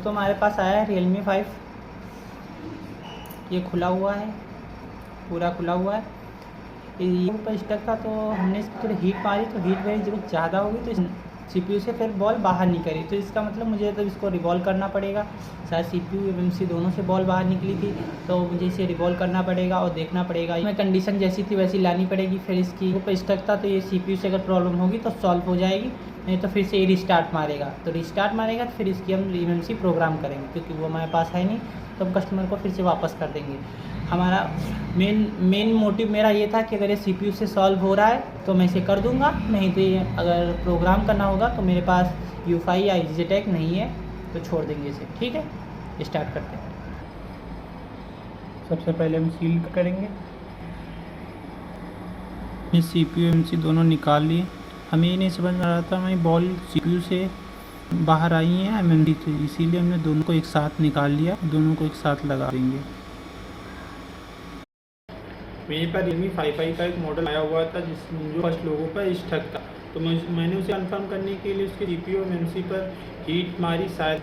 दोस्तों हमारे पास आया है Realme 5। ये खुला हुआ है, पूरा खुला हुआ है। ये ऊपर स्टक था तो हमने इसकी थोड़ी हीट मारी तो हीट मेरी जब ज़्यादा होगी तो CPU से फिर बॉल बाहर निकली। तो इसका मतलब मुझे तो इसको रिवॉल्व करना पड़ेगा। शायद CPU MMC दोनों से बॉल बाहर निकली थी, तो मुझे इसे रिवॉल्व करना पड़ेगा और देखना पड़ेगा। मैं कंडीशन जैसी थी वैसी लानी पड़ेगी। फिर इसकी ऊपर स्टक था तो ये CPU से अगर प्रॉब्लम होगी तो सॉल्व हो जाएगी, नहीं तो फिर से ये रिस्टार्ट मारेगा। तो रिस्टार्ट मारेगा तो फिर इसकी हम MMC प्रोग्राम करेंगे, क्योंकि वो हमारे पास है नहीं, तो हम कस्टमर को फिर से वापस कर देंगे। हमारा मेन मोटिव मेरा ये था कि अगर ये CPU से सॉल्व हो रहा है तो मैं इसे कर दूंगा, नहीं तो ये अगर प्रोग्राम करना होगा तो मेरे पास UEFI या EasyTech नहीं है, तो छोड़ देंगे इसे। ठीक है, स्टार्ट करते हैं। सबसे पहले हम सील करेंगे। ये CPU MMC दोनों निकाल लिए। हमें ये नहीं समझ में आ रहा था हमारी बॉल CPU से बाहर आई है MMC से, इसीलिए हमने दोनों को एक साथ निकाल लिया। दोनों को एक साथ लगा देंगे। मेरे पास Realme 5i का एक मॉडल आया हुआ था जिसमें जो फर्स्ट लोगों पर स्टक था, तो मैंने उसे कंफर्म करने के लिए उसके CPU और MMC पर हीट मारी। शायद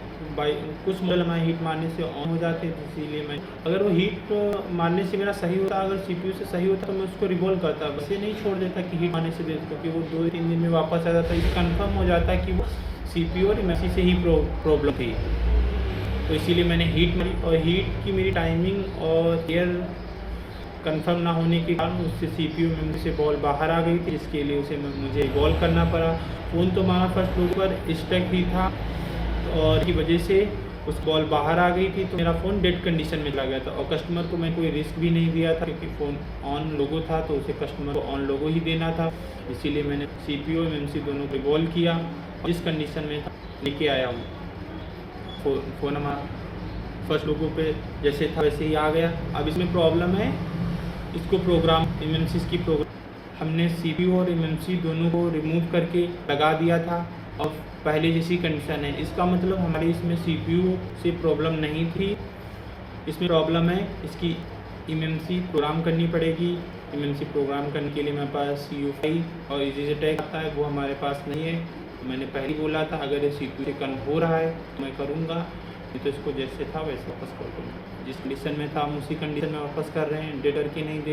कुछ मॉडल हमारे हीट मारने से ऑन हो जाते हैं, इसीलिए मैं अगर वो हीट मारने से मेरा सही होता, अगर CPU से सही होता तो मैं उसको रिवॉल्व करता, वैसे नहीं छोड़ देता कि हीट मारने से दे, क्योंकि वो 2-3 दिन में वापस आ जाता। इसे कन्फर्म हो जाता कि वो CPU और MMC से ही प्रॉब्लम थी, तो इसीलिए मैंने हीट मारी। और हीट की मेरी टाइमिंग और एयर कंफर्म ना होने के कारण उससे CPU मेमोरी से बॉल बाहर आ गई थी, जिसके लिए उसे मुझे रिवॉल्व करना पड़ा। फ़ोन तो हमारा फर्स्ट फ्लोर पर स्टक ही था और की वजह से उस बॉल बाहर आ गई थी, तो मेरा फ़ोन डेड कंडीशन में चला गया था। और कस्टमर को मैं कोई रिस्क भी नहीं दिया था, क्योंकि फ़ोन ऑन लोगो था तो उसे कस्टमर को ऑन लोगो ही देना था। इसीलिए मैंने CPU और MMC दोनों को रिवॉल्व किया और जिस कंडीशन में लेके आया हूँ फ़ोन हमारा फर्स्ट लोगो पे जैसे था वैसे ही आ गया। अब इसमें प्रॉब्लम है, इसको प्रोग्राम MMC की प्रोग्राम हमने CPU और MMC दोनों को रिमूव करके लगा दिया था और पहले जैसी कंडीशन है। इसका मतलब हमारे इसमें CPU से प्रॉब्लम नहीं थी, इसमें प्रॉब्लम है इसकी MMC प्रोग्राम करनी पड़ेगी। MMC प्रोग्राम करने के लिए मेरे पास UEFI और EasyTech आता है, वो हमारे पास नहीं है। तो मैंने पहले बोला था अगर ये CPU से कन हो रहा है तो मैं करूँगा, नहीं तो इसको जैसे था वैसे वापस कर दूँगा। जिस कंडीशन में था हम उसी कंडीशन में वापस कर रहे हैं, डेट करके नहीं दे